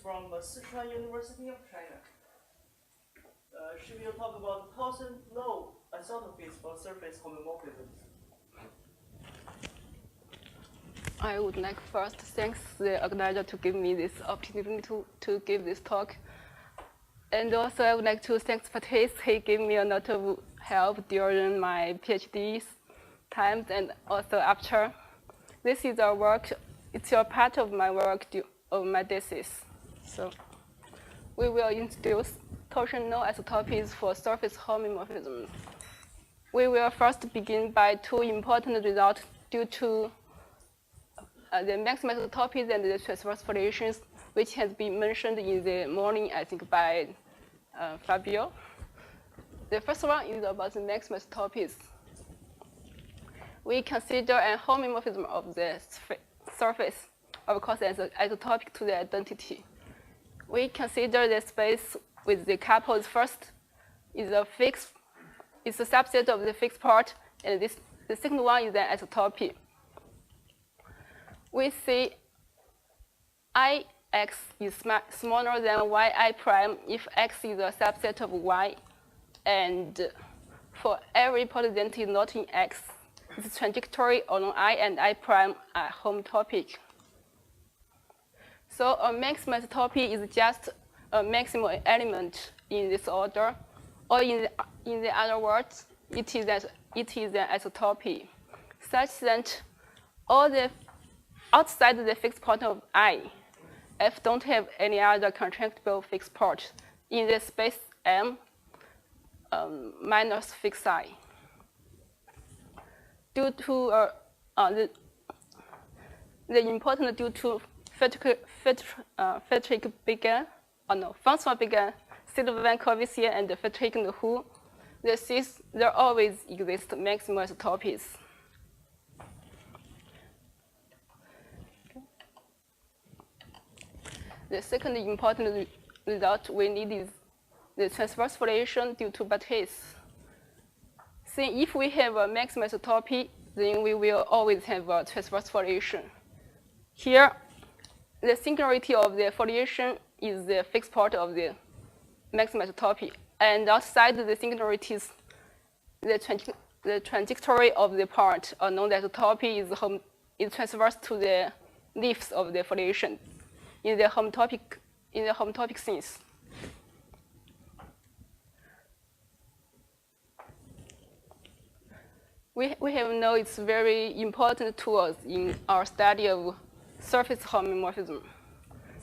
from Sichuan University of China. She will talk about 1,000 law isomorphisms for surface homomorphisms. I would like first thank the organizer to give me this opportunity to give this talk. And also I would like to thank Patrice. He gave me a lot of help during my PhD times and also after. This is our work. It's a part of my work of my thesis. So we will introduce torsional isotopies for surface homomorphism. We will first begin by two important results due to the maximal isotopies and the transverse variations, which has been mentioned in the morning, I think, by Fabio. The first one is about the maximal isotopies. We consider a homomorphism of the surface, of course, as an isotopic to the identity. We consider the space with the couples first is a subset of the fixed part, and the second one is an isotopy. We see Ix is smaller than yi prime if x is a subset of y, and for every polyidentity not in x, its trajectory along I and I prime are homotopic. So a maximal isotopy is just a maximal element in this order, or in the other words, it is an isotopy, such that all the outside the fixed part of I, F don't have any other contractible fixed part in the space M minus fixed I. Due to the important due to Frederick Began, François Began, Sylvain Courvoisier, and Frederick Lehoux, there always exist maximal isotopies. The second important result we need is the transverse variation due to Batisse. See, if we have a maximal isotopy, then we will always have a transverse variation. Here, the singularity of the variation is the fixed part of the maximal isotopy, and outside the singularities, the trajectory of the part known as isotopy is transverse to the leaves of the variation in the homotopic sense. We have known it's very important to us in our study of surface homomorphism.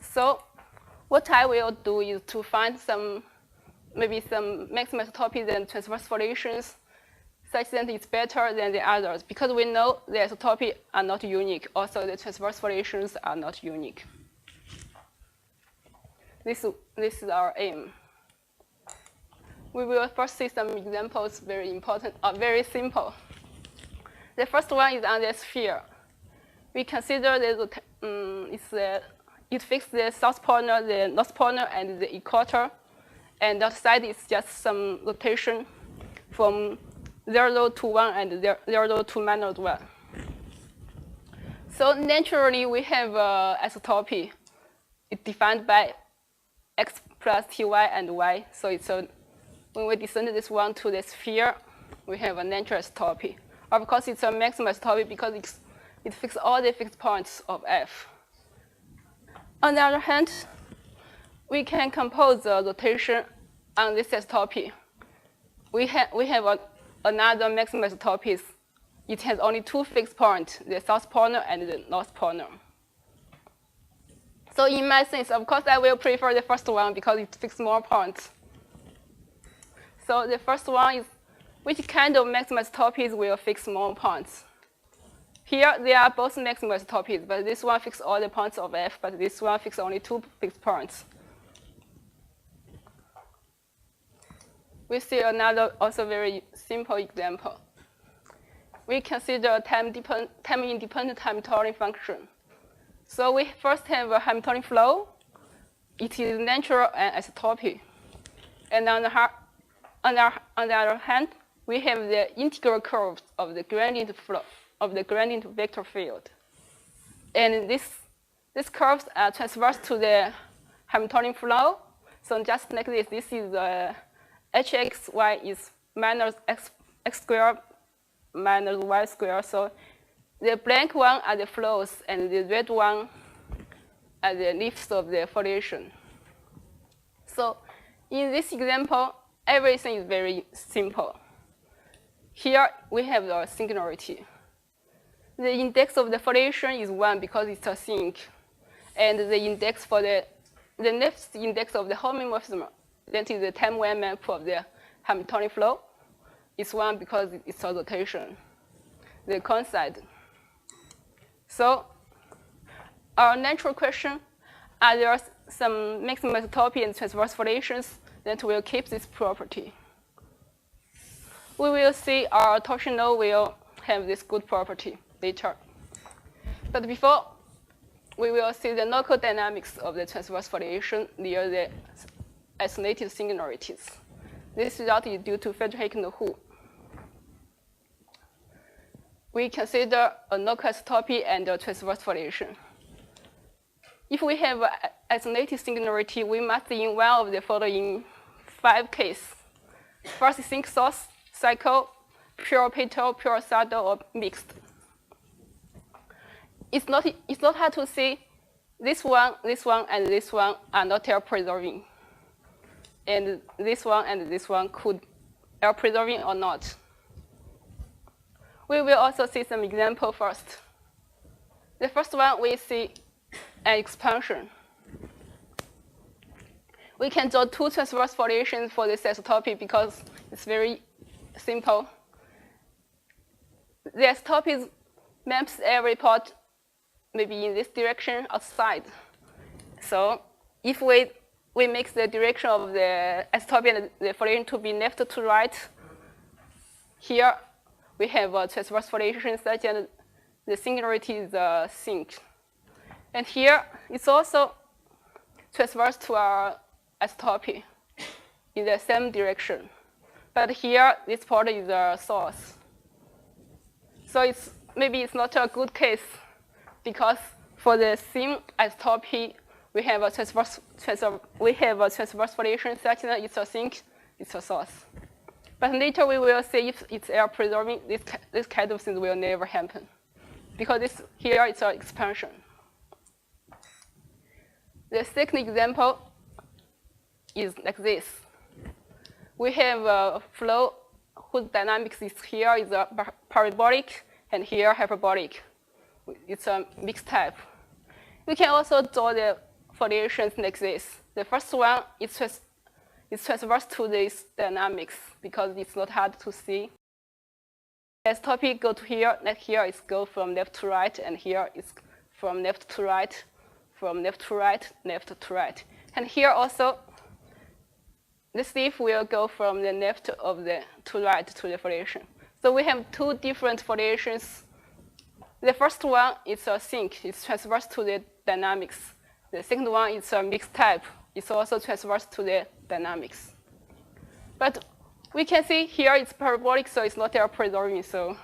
So what I will do is to find maybe some maximal isotopies and transverse variations such that it's better than the others, because we know the isotopy are not unique. Also, the transverse variations are not unique. This is our aim. We will first see some examples, very important, very simple. The first one is on the sphere. We consider it fixes the south polar, the north polar, and the equator, and outside is just some rotation from 0 to 1 and 0 to -1. So naturally, we have isotopy. It's defined by x plus ty and y. So when we descend this one to the sphere, we have a natural isotopy. Of course, it's a maximal isotopy because it fixes all the fixed points of F. On the other hand, we can compose a rotation on this isotopy. We have another maximal isotopy. It has only two fixed points, the south polar and the north polar. So in my sense, of course, I will prefer the first one because it fixes more points. So the first one is which kind of maximal isotopies will fix more points. Here, they are both maximal isotopies, but this one fixes all the points of F, but this one fixes only two fixed points. We see another also very simple example. We consider a time-independent Hamiltonian function. So we first have a Hamiltonian flow. It is natural and isotopy. And on the other hand, we have the integral curves of the gradient flow of the gradient vector field. And these curves are transverse to the Hamiltonian flow. So just like this, this is hxy is minus x squared minus y squared. So the blank one are the flows, and the red one are the lifts of the foliation. So in this example, everything is very simple. Here we have the singularity. The index of the foliation is 1 because it's a sink. And the index for the next index of the homeomorphism, that is the time-one map of the Hamiltonian flow, is 1 because it's a rotation, the coincide. So our natural question, are there some maximum isotopy and transverse foliations that will keep this property? We will see our torsional will have this good property later. But before, we will see the local dynamics of the transverse foliation near the isolated singularities. This result is due to Friedrich and Hu. We consider a local isotopy and a transverse foliation. If we have an isolated singularity, we must in one of the following 5 cases. First is sink source, cycle, pure petal, pure saddle, or mixed. It's not hard to see this one, and this one are not air preserving. And this one could air preserving or not. We will also see some example first. The first one, we see an expansion. We can draw 2 transverse foliations for this isotopy because it's very simple. The isotopy maps every part maybe in this direction outside. So if we make the direction of the isotopy and the foliation to be left to right, here we have a transverse foliation such that the singularity is a sink. And here it's also transverse to our isotopy in the same direction. But here this part is a source. So maybe it's not a good case because for the same isotopy, we have a transverse foliation such that it's a sink, it's a source. But later we will see if it's air preserving, this kind of things will never happen because here it's an expansion. The second example is like this. We have a flow whose dynamics is here is a parabolic and here hyperbolic. It's a mixed type. We can also draw the foliations like this. The first one is transverse to this dynamics because it's not hard to see. As topic go to here, like here is go from left to right, and here is from left to right, from left to right, left to right. And here also, this leaf will go from the left to right to the foliation. So we have 2 different foliations. The first one is a sink. It's transverse to the dynamics. The second one is a mixed type. It's also transverse to the dynamics. But we can see here it's parabolic, so it's not air preserving. So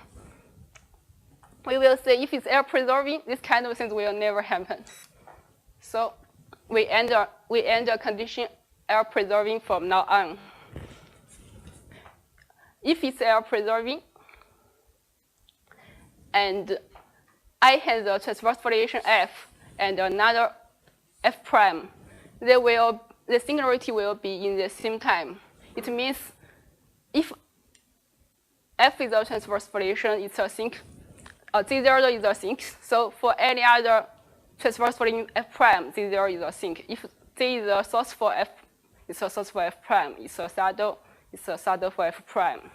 we will say if it's air preserving, this kind of things will never happen. So we end a condition air preserving from now on. If it's air preserving, and I has a transverse foliation F and another F prime, the singularity will be in the same time. It means if F is a transverse foliation, it's a sink. Z0 is a sink. So for any other transverse foliation F prime, Z0 is a sink. If Z is a source for F, it's a source for F prime. It's a saddle for F prime.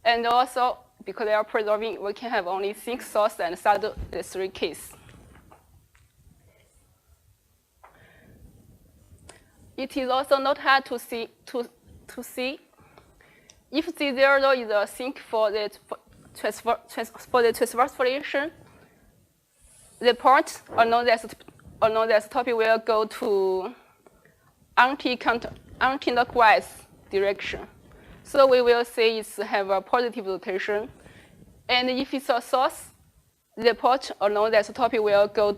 And also, because they are preserving, we can have only sink, source, and saddle, the 3 cases. It is also not hard to see if Z0 is a sink for the transverse foliation, the part along the isotopy will go to anti-clockwise direction. So we will say it have a positive rotation. And if it's a source, the part along the isotopy will go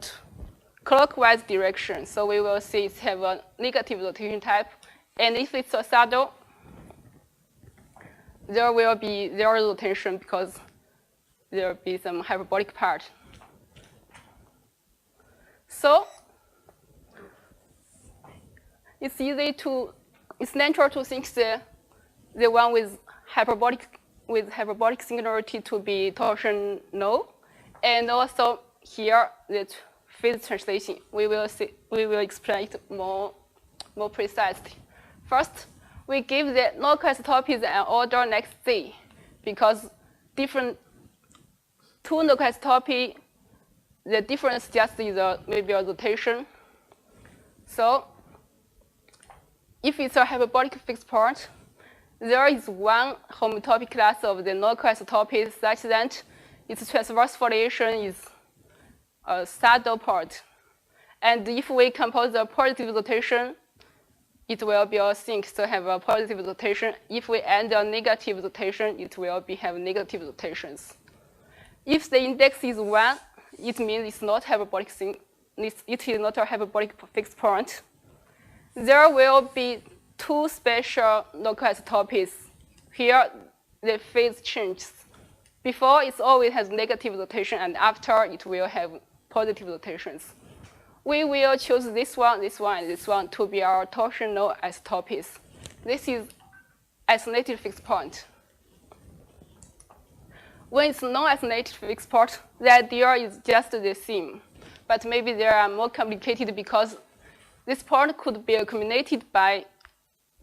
clockwise direction. So we will see it have a negative rotation type. And if it's a saddle, there will be zero rotation because there will be some hyperbolic part. So it's natural to think the one with hyperbolic singularity to be torsional, and also here that phase translation we will explain it more precisely. First, we give the local isotopies an order next Z because two local isotopy, the difference just is maybe a rotation. So if it's a hyperbolic fixed part, there is one homotopy class of the local isotopies such that its transverse foliation is a saddle part. And if we compose a positive rotation, it will be a sink to have a positive rotation. If we add a negative rotation, it will have negative rotations. If the index is 1, it means it's not hyperbolic it is not a hyperbolic fixed point. There will be two special local isotopies. Here, the phase changes. Before, it always has negative rotation, and after, it will have positive rotations. We will choose this one, and this one to be our torsional isotopies. This is isolated fixed point. When it's non-isolated fixed point, the idea is just the same. But maybe they are more complicated because this point could be accumulated by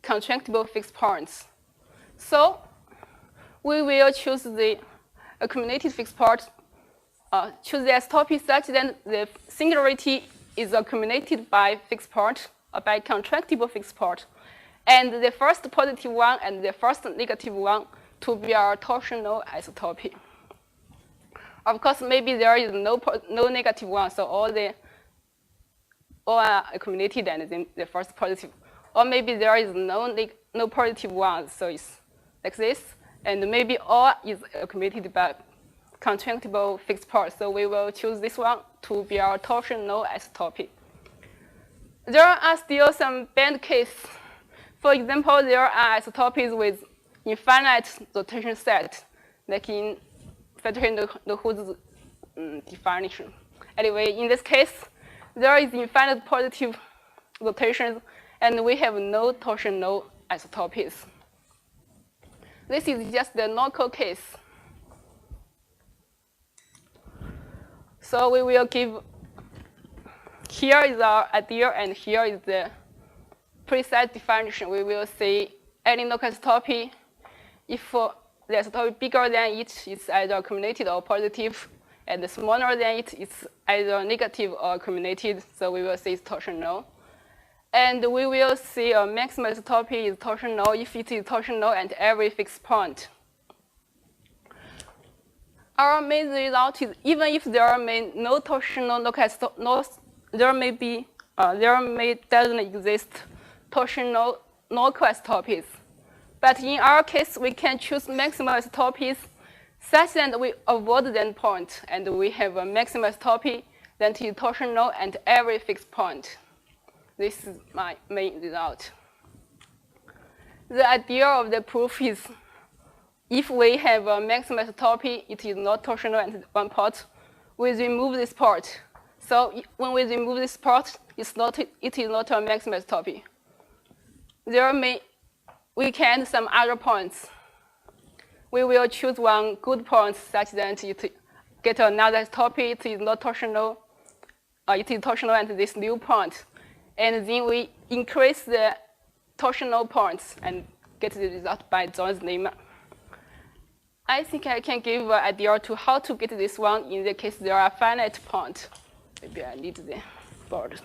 contractible fixed points. So we will choose the accumulated fixed point, choose the isotopy such that the singularity is accumulated by fixed point, by contractible fixed point, and the first positive one and the first negative one to be our torsional isotopy. Of course, maybe there is no negative one, so all are accumulated and then the first positive. Or maybe there is no positive one, so it's like this. And maybe all is accumulated by contractible fixed point. So we will choose this one to be our torsional isotopy. There are still some band cases. For example, there are isotopies with infinite rotation set, like in Bedlewo's definition. Anyway, in this case, there is infinite positive rotations, and we have no torsional isotopies. This is just the local case. So we will give, here is our idea, and here is the precise definition. We will say any local isotopy, if the isotopy bigger than it is either accumulated or positive, and smaller than it is either negative or accumulated, so we will say it's torsional. And we will see a maximum isotopy is torsional if it is torsional at every fixed point. Our main result is even if there may no torsional local isotopy, there doesn't exist torsional local isotopies. But in our case, we can choose maximum isotopies such that we avoid the endpoint, and we have a maximum isotopy that is torsional at every fixed point. This is my main result. The idea of the proof is if we have a maximum isotopy, it is not torsional at one part, we remove this part. So when we remove this part, it is not a maximum isotopy. We can add some other points. We will choose one good point such that it get another isotopy. It is not torsional. It is torsional at this new point. And then we increase the torsional points and get the result by Jones lemma. I think I can give an idea to how to get this one in the case there are finite points. Maybe I need the board.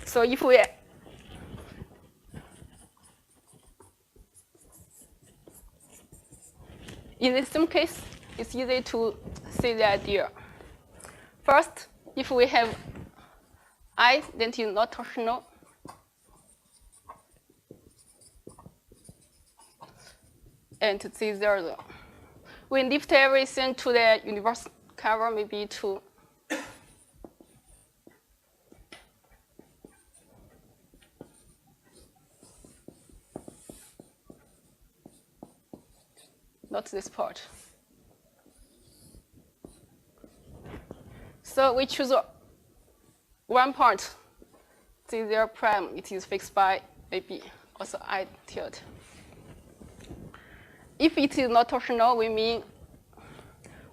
So if we in the same case, it's easy to see the idea. First, if we have I that is not torsional, and Z0, we lift everything to the universal cover, maybe to not this part. So we choose one part, z0 prime, it is fixed by maybe also I tilde. If it is not torsional, we mean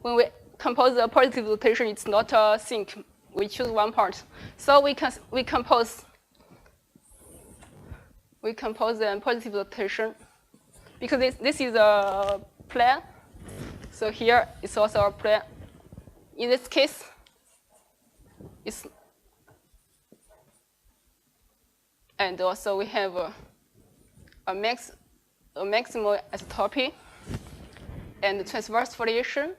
when we compose a positive rotation, it's not a sink. We choose one part. So we compose a positive rotation because this is a plane. So here it's also a plane. In this case, it's and also we have a maximal isotropy and transverse foliation.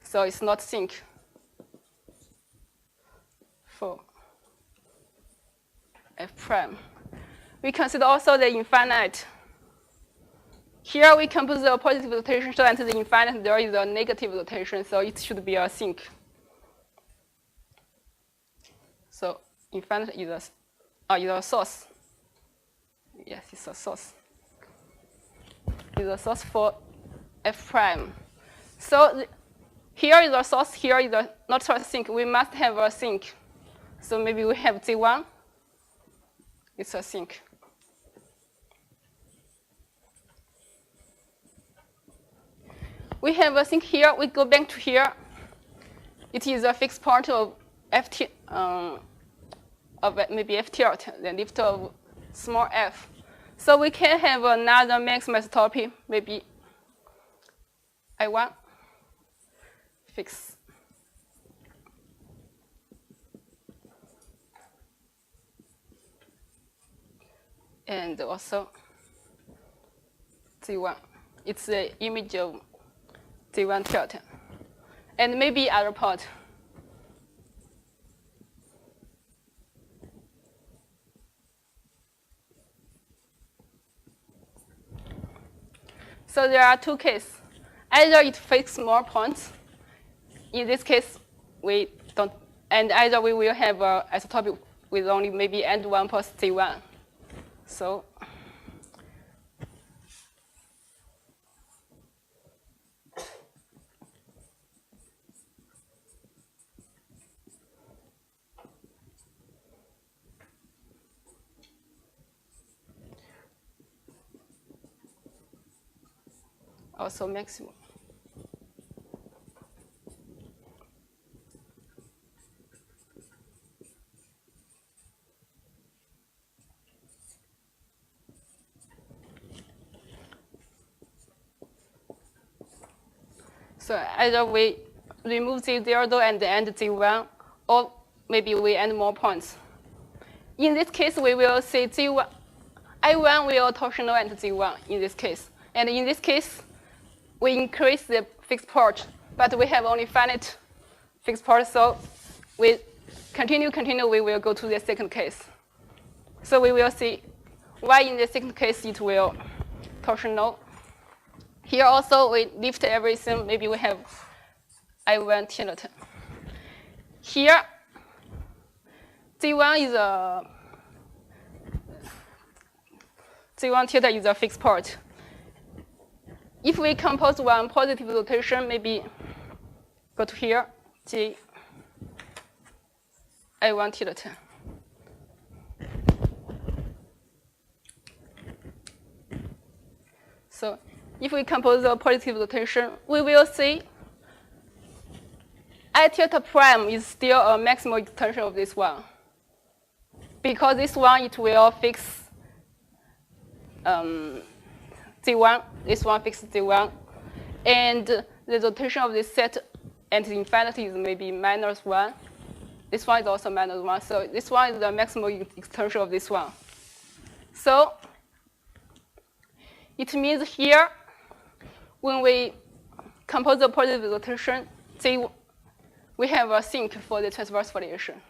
So it's not sink for F prime. We consider also the infinite. Here we compose a positive rotation, so at the infinite there is a negative rotation, so it should be a sink. So infinite is a source. Yes, it's a source. It's a source for F prime. So here is a source, here is not a sink. We must have a sink. So maybe we have Z1. It's a sink. We have a sink here. We go back to here. It is a fixed part of ft of maybe f tilde, the lift of small f. So we can have another maximum isotropy, maybe I1 fix. And also Z1. It's the image of Z1 tilde. And maybe other part. So there are two cases. Either it fixes more points. In this case, we don't. And either we will have an isotropy with only maybe N1 plus Z1. So also maximum. So either we remove Z0 and add Z1, or maybe we add more points. In this case, we will see Z1, I1 will torsional at Z1 in this case. And in this case, we increase the fixed part, but we have only finite fixed part, so we continue, we will go to the second case. So we will see why in the second case it will torsional. Here also we lift everything, maybe we have I1 tilde. Here, Z1 tilde is a fixed part. If we compose one positive rotation, maybe go to here, G I1 tilde. So if we compose a positive rotation, we will see I tilde prime is still a maximal extension of this one. Because this one, it will fix Z1, this one fixes Z1. And the rotation of this set and the infinity is maybe -1. This one is also -1. So this one is the maximal extension of this one. So it means here, when we compose a positive rotation, we have a sink for the transverse foliation.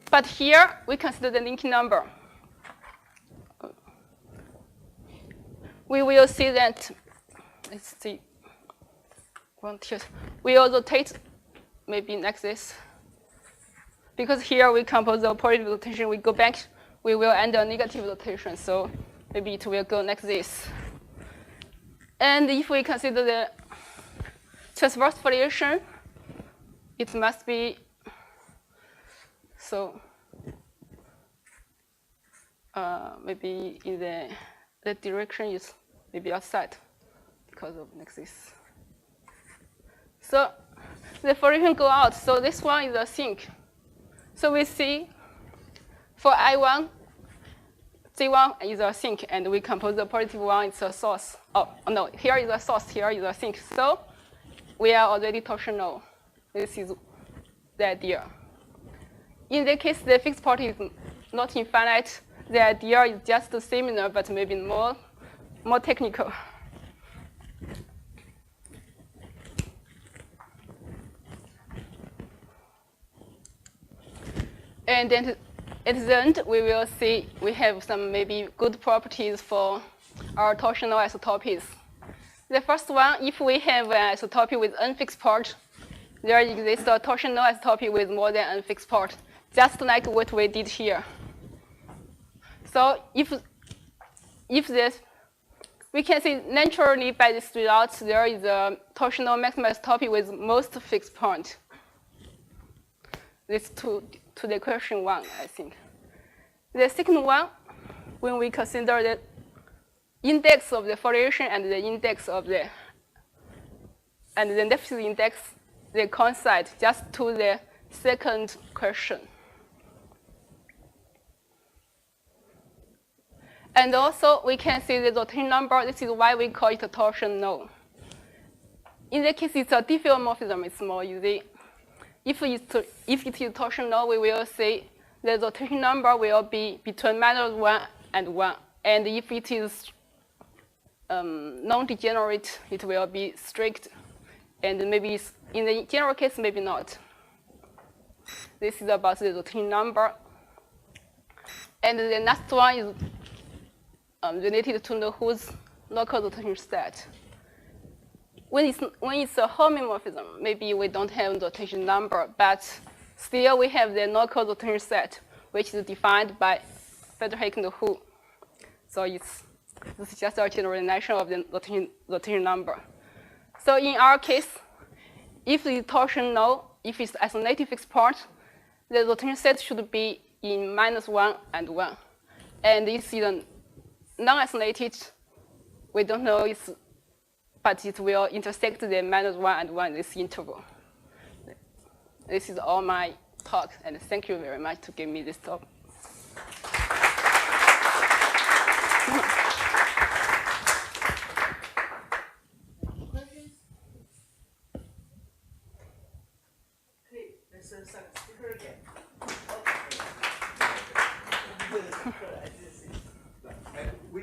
But here, we consider the linking number. We will see that, let's see. We will rotate maybe like this. Because here we compose a positive rotation, we go back, we will end a negative rotation. So maybe it will go like this. And if we consider the transverse variation, it must be so maybe in the direction is maybe outside because of like this. So the variation go out. So this one is a sink. So we see for I1, Z1 is a sink, and we compose the positive one, it's a source. Oh, no, here is a source, here is a sink. So we are already torsional. This is the idea. In the case, the fixed part is not infinite. The idea is just similar, but maybe more technical. And then at the end, we will see we have some maybe good properties for our torsional isotopies. The first one, if we have an isotopy with unfixed part, there exists a torsional isotopy with more than unfixed part, just like what we did here. So if this, we can see naturally by this result, there is a torsional maximum isotopy with most fixed point. This to the question 1, I think. The second one, when we consider the index of the variation and the index of the deficit index, they coincide just to the second question. And also, we can see the rotation number. This is why we call it a torsional. In the case it's a diffeomorphism, it's more easy. If it is torsional, we will say the rotation number will be between -1 and 1. And if it is non-degenerate, it will be strict. And maybe in the general case, maybe not. This is about the rotation number. And the last one is related to the whose local rotation set. When it's a homeomorphism, maybe we don't have rotation number, but still we have the local rotation set, which is defined by Frederick and Hu. So this is just a generalization of the rotation number. So in our case, if it's torsional, if it's isolated fixed part, the rotation set should be in -1 and 1. And if it's non-isolated, we don't know it's, but it will intersect the -1 and 1 in this interval. This is all my talk, and thank you very much to give me this talk. Questions? Okay, let's second speaker again. We